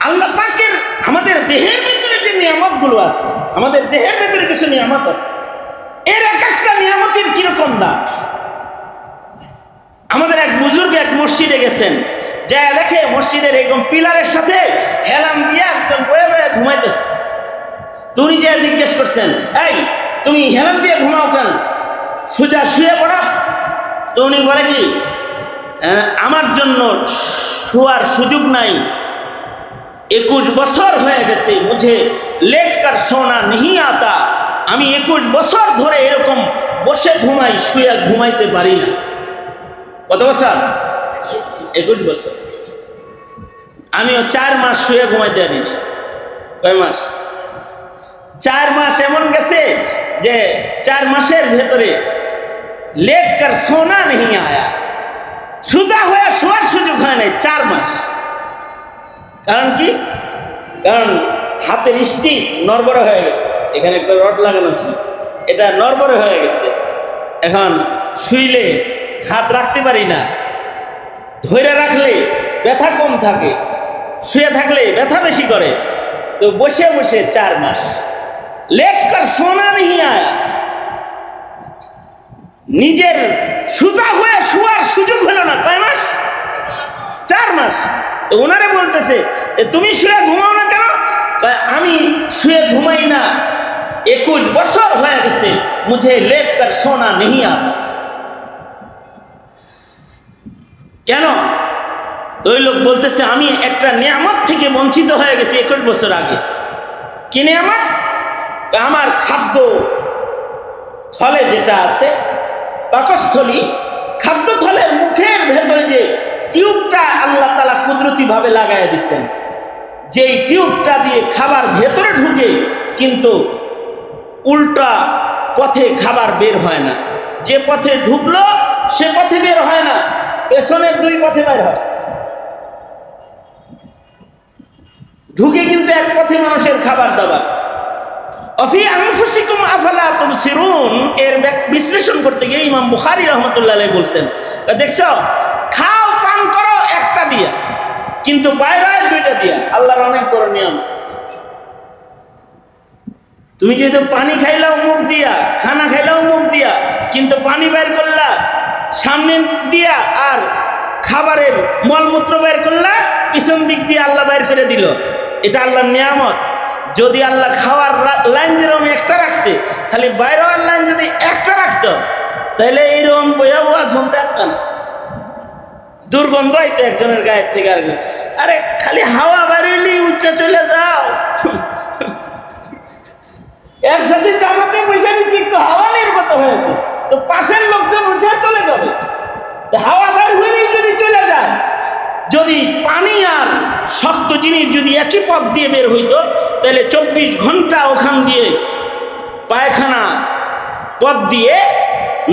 আল্লাহ পাকের আমাদের দেহের ভিতরে যে নিয়ামতগুলো আছে, আমাদের দেহের ভিতরে কিছু নিয়ামত আছে, এর এক একটা নিয়ামতের কিরকম দাম। আমাদের এক বুজুর্গ এক মসজিদে গেছেন, যা দেখে মসজিদের এরকম পিলারের সাথে হেলান দিয়ে একজন বয়ে বয়ে ঘুমাইতেছে। তুমি যে জিজ্ঞেস করছেন, এই তুমি হেলান দিয়ে ঘুমাও কেন, সোজা শুয়ে পড়ো। তো উনি বলে কি, আমার জন্য শোয়ার সুযোগ নাই, 21 বছর হয়ে গেছে, মুঝে লেট কর সোনা নেই আতা। আমি 21 বছর ধরে এরকম বসে ঘুমাই, শুয়ে ঘুমাইতে পারি না। কত বছর? 21 বছর। আমিও 4 মাস শুয়ে ঘুমাইতে পারি না। কয় মাস? 4 মাস এমন গেছে যে 4 মাসের ভেতরে লেট কর সোনা নেই আয়া, সোজা হয়ে শোয়ার সুযোগ হয় নাই 4 মাস। কারণ কি? কারণ হাতের স্টিক নড়বড়ে হয়ে গেছে, এখানে একটা রড লাগানো ছিল, এটা নড়বড়ে হয়ে গেছে। এখন শুইলে হাত রাখতে পারি না, ধরে রাখলে ব্যথা কম থাকে, শুয়ে থাকলে ব্যথা বেশি করে। তো বসে বসে 4 মাস লেট কর সোনা নেই আয়া, নিজের সোজা হয়ে শোয়ার সুযোগ হলো না। কয় মাস? 4 মাস। তো ওনারে বলতেছে, তুমি শুয়ে ঘুমাও না কেন? আমি শুয়ে ঘুমাই না, 21 বছর হয়ে গেছে, মুঝে লেট কর সোনা নেই আতা। কেন? তো ওই লোক বলতেছে, আমি একটা নিয়ামত থেকে বঞ্চিত হয়ে গেছি 21 বছর আগে। কি নিয়ামত? আমার খাদ্য থলে যেটা আছে, পাকস্থলী, খাদ্যথলের মুখের ভেতরে যে টিউবটা আল্লাহ তাআলা কুদরতি ভাবে লাগায় দিচ্ছেন, যেই টিউবটা দিয়ে খাবার ভেতরে ঢুকে কিন্তু উল্টা পথে খাবার বের হয় না। যে পথে ঢুকলো সে পথে বের হয় না, পেছনের 2 পথে বের হয়। ঢুকে কিন্তু এক পথে মানুষের খাবার দাবার। অফি আনফুসিকুম আফালা তুবসিরুন এর বিশ্লেষণ করতে গিয়ে ইমাম বুখারী রাহমাতুল্লাহ আলাইহি বলছেন, দেখছো, খাও পান করো একটা দিয়া, কিন্তু বাইরে 2টা দিয়া। আল্লাহর অনেক বড় নিয়ম। তুমি যেহেতু পানি খাইলাও মুখ দিয়া, খানা খাইলাও মুখ দিয়া, কিন্তু পানি বের করলা সামনে দিয়া, আর খাবারের মলমূত্র বের করলা পিছন দিক দিয়ে, আল্লাহ বের করে দিল। এটা আল্লাহর নিয়ামত। যদি আল্লাহ খাওয়ার লাইন যেরকম একটা রাখছে, খালি বাইরের লাইন যদি একটা রাখতো, তাহলে এইরকম বইয়া বয়া শুনতে পারতাম না। দুর্গন্ধ হইতো একজনের গায়ের থেকে আর। আরে খালি হাওয়া বাড়িলি উঠে চলে যাও, একসাথে জামাতে বসে নিচ্ছি, একটু হাওয়া নির্গত হয়েছে, তো পাশের লোকজন উঠে চলে যাবে। হাওয়া বের হলেই যদি চলে যায়, যদি পানি আর শক্ত জিনিস যদি একই পথ দিয়ে বের হইতো, তাহলে 24 ঘন্টা ওখান দিয়ে পায়খানা পথ দিয়ে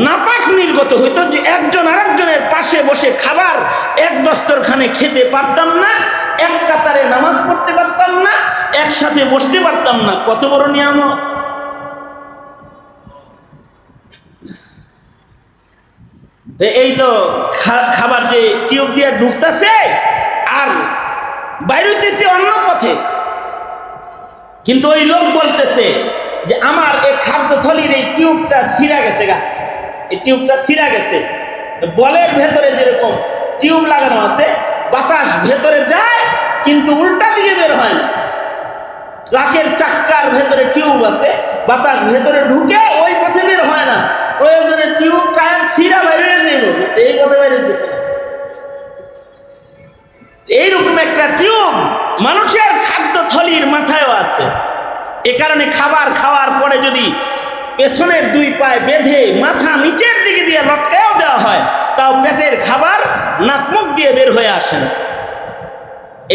নাপাক নির্গত হইতো, যে একজন আরেকজনের পাশে বসে খাবার এক দস্তরখানে খেতে পারতাম না, এক কাতারে নামাজ পড়তে পারতাম না, একসাথে বসতে পারতাম না। কত বড় নিয়ামত! এই তো খাবার যে টিউব দিয়ে ঢুকতেছে আর বাইরে হইতেছে অন্য পথে, কিন্তু ওই লোক বলতেছে যে আমার এই খাদ্যথলির এই টিউবটা ছিঁড়া গেছে গা, এই টিউবটা ছিঁড়া গেছে। বলের ভেতরে যেরকম টিউব লাগানো আছে, বাতাস ভেতরে যায় কিন্তু উল্টা দিকে বের হয় না। ট্রাকের চাক্কার ভেতরে টিউব আছে, বাতাস ভেতরে ঢুকে ওই পথে বের হয় না, প্রয়োজনে টিউব টায়ার ছিঁড়া বাইরে যাইব, এই পথে বাইরে দিতেছে না। এইরকম একটা টিউব মানুষের খাদ্যথলির মাথায়ও আছে। এ কারণে খাবার খাওয়ার পরে যদি পেছনের 2 পায়ে বেঁধে মাথা নিচের দিকে দিয়ে লটকায়ও দেওয়া হয়, তাও পেটের খাবার নাক মুখ দিয়ে বের হয়ে আসে না।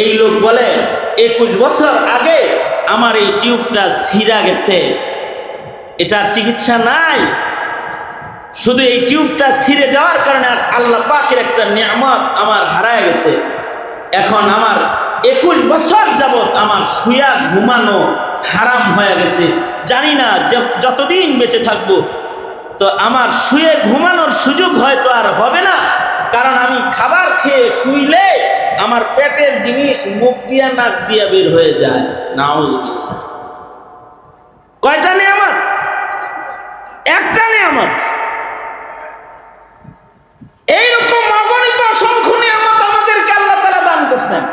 এই লোক বলে, 21 বছর আগে আমার এই টিউবটা ছিঁড়া গেছে, এটার চিকিৎসা নাই। শুধু এই টিউবটা ছিঁড়ে যাওয়ার কারণে আল্লাহ পাকের একটা নিয়ামত আমার হারায় গেছে। এখন আমার 21 বছর যাবত আমার শুয়া ঘুমানো হারাম হয়ে গেছে। জানি না যতদিন বেঁচে থাকবো তো আমার শুয়ে ঘুমানোর সুযোগ হয়তো আর হবে না, কারণ আমি খাবার খেয়ে শুইলে আমার পেটের জিনিস মুখ দিয়া নাক দিয়া বের হয়ে যায়। নাউযুবিল্লাহ। কয়টা নিয়ামত? একটা নিয়ামত। এইরকম অগণিত অসংখ্য নিয়ামত আমাদেরকে আল্লাহ তাআলা দান করছেন।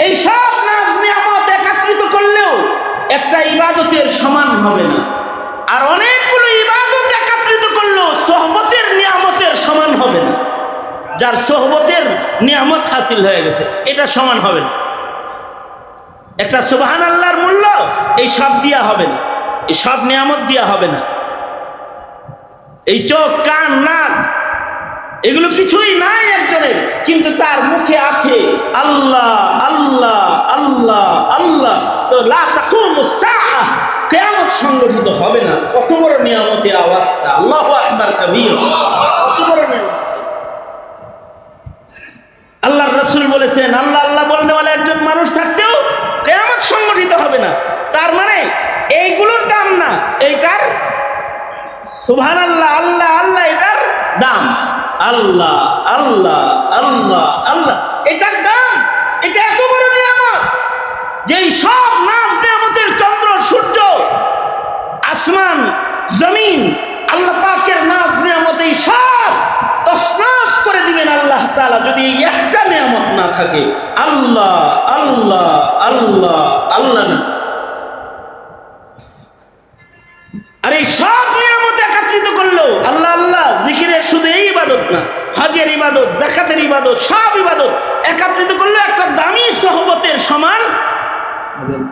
এই সব নাজ নিয়ামত একত্রিত করলেও একটা ইবাদতের সমান হবে না। আর অনেকগুলো ইবাদত একত্রিত করলেও সোহবতের নিয়ামতের সমান হবে না। যার সোহবতের নিয়ামত হাসিল হয়ে গেছে এটা সমান হবে না। একটা সুবহানাল্লাহর মূল্য এই সব দিয়া হবে না, এই সব নিয়ামত দিয়া হবে না। এই চোখ, কান, নাক এগুলো কিছুই নাই একজনের, কিন্তু তার মুখে আছে আল্লাহ আল্লাহ আল্লাহ আল্লাহ। তো লা তাকুমুস সাআহ, কিয়ামত সংগঠিত হবে না। কত বড় নিয়ামতের আওয়াজটা! আল্লাহু আকবার কাবীর। কত বড় নিয়ামত! আল্লাহর রাসূল বলেছেন, আল্লাহ আল্লাহ বলনেওয়ালা একজন মানুষ থাকতেও কিয়ামত সংগঠিত হবে না। তার মানে এইগুলোর দাম না, এইটার সুবহানাল্লাহ আল্লাহ আল্লাহ এটার দাম। আল্লাহ আল্লাহ আল্লাহ আল্লাহ এটার দাম। এটা এত বড় নিয়ামত যে সব নাজ নিয়ামতের চন্দ্র সূর্য আসমান জমিন আল্লাহ পাকের নাজ নিয়ামত এই সব তছনছ করে দিবেন আল্লাহ তাআলা যদি একটা নিয়ামত না থাকে। আল্লাহ আল্লাহ আল্লাহ আল্লাহ না। আর এই সব নিয়ামত একত্রিত করলো আল্লাহ আল্লাহ জিকিরের শুধু এই ইবাদত না, হজের ইবাদত, যাকাতের ইবাদত, সব ইবাদত একত্রিত করলো একটা দামি সোহবতের সমান হবে না।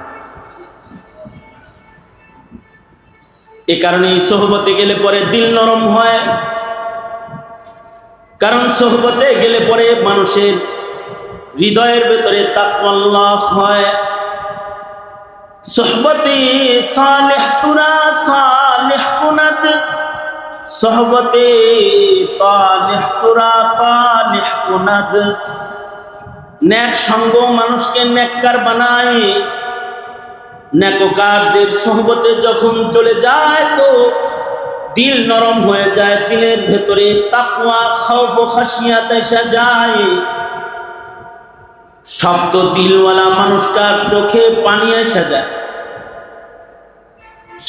এ কারণে এই সোহবতে গেলে পরে দিল নরম হয়। কারণ সোহবতে গেলে পরে মানুষের হৃদয়ের ভেতরে তাকওয়াল্লাহ হয়। সোহবতে সালেহ তুরা সালেহ কুনাত, সোহবতে তালেহ তুরা তালেহ কুনাত। নেক সঙ্গ মানুষকে নেককার বানায়। নেককারদের সোহবতে যখন চলে যায় তো দিল নরম হয়ে যায়, দিলের ভেতরে তাকওয়া খাউফ ও খাশিয়াত এসে যায়। শব্দ দিলওয়ালা মানুষটার চোখে পানি এসে যায়।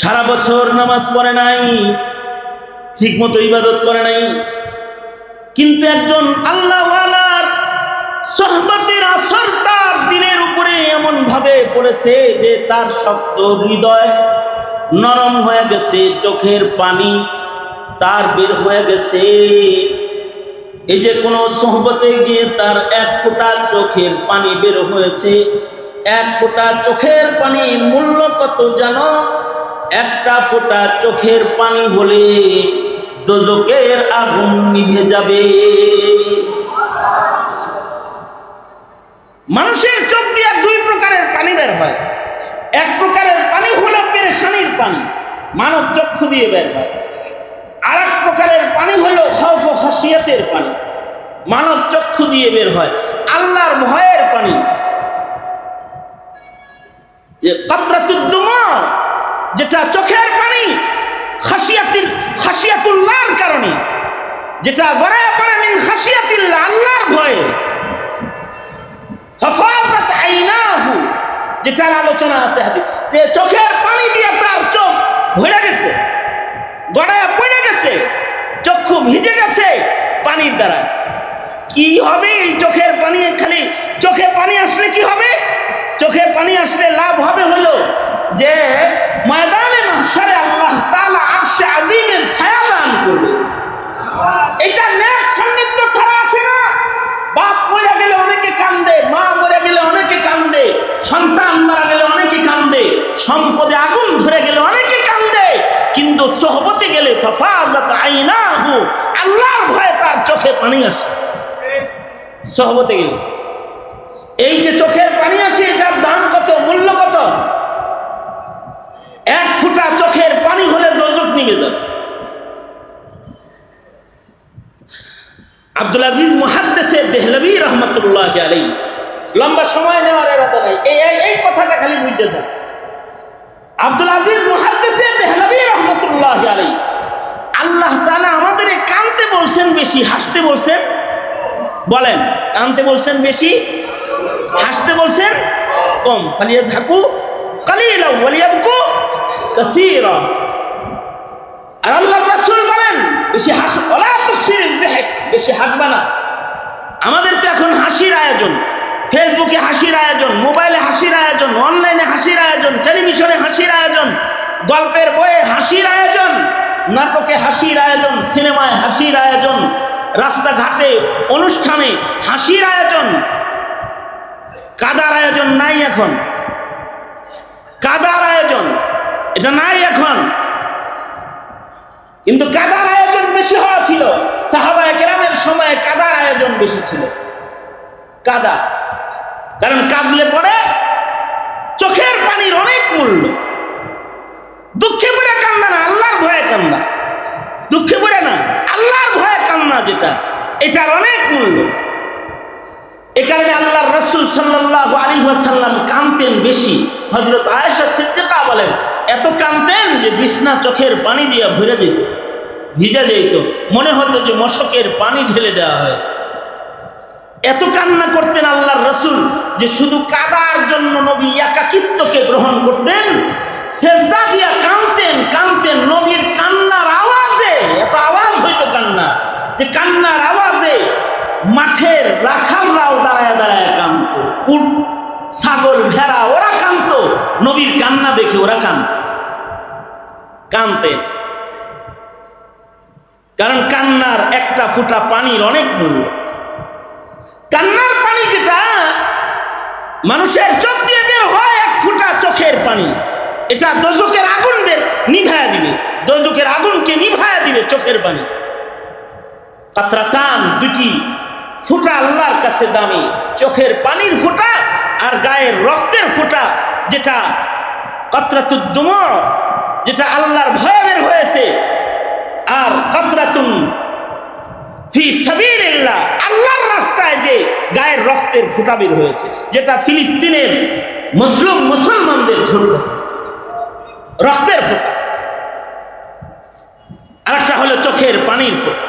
সারা বছর নামাজ পড়ে নাই, ঠিক মতো ইবাদত করে নাই, কিন্তু একজন আল্লাহওয়ালার সোহবতের আসর তার দিলের উপরে এমন ভাবে পড়েছে যে তার শক্ত হৃদয় নরম হয়ে গেছে, চোখের পানি তার বের হয়ে গেছে। এই যে কোনো সোহবতে গিয়ে তার এক ফোঁটা চোখের পানি বের হয়েছে। এক ফোঁটা চোখের পানির মূল্য কত জানো? একটা ফোঁটা চোখের পানি হলে দোজখের আগুন নিভে যাবে। মানুষের চোখ দিয়ে দুই প্রকারের পানি বের হয়। এক প্রকারের পানি হলো পেরেশানির পানি, মানব চক্ষু দিয়ে বের হয়। আর এক প্রকারের পানি হলো খাউফ ও খাশিয়াতের পানি, মানব চক্ষু দিয়ে বের হয়। আল্লাহর ভয়ের পানি, কাতরাতুদ দুমা, যেটা চোখের পানি খাশিয়াতুল্লাহর কারণে, যেটা গড়ায় পড়ে মিন খাশিয়াতিল্লাহ, আল্লাহর ভয়ে। ফাফাজাত আইনাহু, যেটার আলোচনা আছে হাদিস, যে চোখের পানি দিয়ে তার চোখ ভরে গেছে, গড়ায় পড়ে গেছে, চক্ষু ভিজে গেছে পানির দ্বারা। কি হবে এই চোখের পানি? খালি চোখে পানি আসলে কি হবে? চোখে পানি আসলে লাভ হবে হলো যে ময়দানে মাহশারে আল্লাহ তাআলা আরশে আজিমের ছায়া দান করবে। এটা নেক সান্নিধ্য ছাড়া আসে না। বাপ মরে গেলে অনেকে কান্দে, মা মরে গেলে অনেকে কান্দে, সন্তান মারা গেলে অনেকে কান্দে, সম্পদে আগুন ধরে গেলে অনেকে কান্দে, কিন্তু সোহবতে গেলে ফাফাজাত আইনাহু, আল্লাহর ভয়ে তার চোখে পানি আসে। সোহবতে গেলে এই যে চোখের পানি আসে, এটার দাম কত, মূল্য কত? এক ফোঁটা চোখের পানি হলে দোজখ নিভে যাবে। আব্দুল আজিজ মুহাদ্দিসে দেহলভী রহমতুল্লাহ আলাইহি, লম্বা সময় নেওয়ার ইরাদা নাই, এই কথাটা খালি বুঝতে যান। আব্দুল আজিজ মুহাদ্দিসে দেহলভী রহমতুল্লাহ আলাইহি, আল্লাহ তাআলা আমাদের কানতে বলছেন বেশি, হাসতে বলছেন? বলেন, কানতে বলছেন বেশি, হাসতে বলছেন কম, ফালিয়াযহাকু কালিলান ওয়া লিয়াবকু কাসীরা। আর আল্লাহর রাসূল বলেন বেশি হাসো, ওয়ালা তুকসিরিয যিহক, বেশি হাসবা না। আমাদের তো এখন হাসির আয়োজন, ফেসবুকে হাসির আয়োজন, মোবাইলে হাসির আয়োজন, অনলাইনে হাসির আয়োজন, টেলিভিশনে হাসির আয়োজন, গল্পের বইয়ে হাসির আয়োজন, নাটকে হাসির আয়োজন, সিনেমায় হাসির আয়োজন, রাস্তাঘাটে অনুষ্ঠানে হাসির আয়োজন। কাদার আয়োজন নাই এখন, কাদার আয়োজন এটা নাই এখন। কিন্তু কাদার আয়োজন বেশি হওয়া ছিল, সাহাবায়ে কেরামের সময় কাদার আয়োজন বেশি ছিল। কাদা, কারণ কাঁদলে পরে চোখের পানির অনেক মূল্য। দুঃখে পড়ে কান্না না, আল্লাহর ভয়ে কান্না। দুঃখে পড়ে না, আল্লাহর ভয়ে কান্না যেটা, এটার অনেক মূল্য। এ কারণে আল্লাহর রাসূল সাল্লাল্লাহু আলাইহি ওয়াসাল্লাম কাঁদতেন বেশি। হযরত আয়েশা সিদ্দিকা বলেন এত কাঁদতেন যে বিছনা চোখের পানি দিয়ে ভরে যেত, ভিজা যেত, মনে হতো যে মশকের পানি ঢেলে দেওয়া হয়েছে। এত কান্না করতেন আল্লাহর রাসূল যে শুধু কাদার জন্য নবী একাকিত্বকে গ্রহণ করতেন, সেজদা দিয়া কাঁদতেন কাঁদতেন। নবীর কান্নার আওয়াজে, এত আওয়াজ হইতো কান্না, যে কান্নার আওয়াজে মাঠের রাখালরাও দাঁড়ায় দাঁড়ায় কাঁদতো, উট ছাগল ভেড়া ওরা কাঁদতো, নবীর কান্না দেখে ওরা কাঁদতেন। কারণ কান্নার একটা ফোঁটা পানির অনেক মূল্য। কান্নার পানি যেটা মানুষের চোখ দিয়ে বের হয়, এক ফোঁটা চোখের পানি, এটা দোজখের আগুন নিভায়া দিবে, দোজখের আগুনকে নিভায়া দিবে চোখের পানি। কাতরাতান, দুটি ফোঁটা আল্লাহর কাছে দামি, চোখের পানির ফোঁটা আর গায়ের রক্তের ফোঁটা, যেটা কাতরাতুদ দুমু, যেটা আল্লাহর ভয়ে বের হয়েছে, আর কাতরাতুন ফি সাবিলিল্লাহ, আল্লাহর রাস্তায় যে গায়ের রক্তের ফোঁটা বের হয়েছে, যেটা ফিলিস্তিনের মুসলিম মুসলমানদের ঝরছে রক্তের ফোঁটা। আর একটা হলো চোখের পানির ফোঁটা।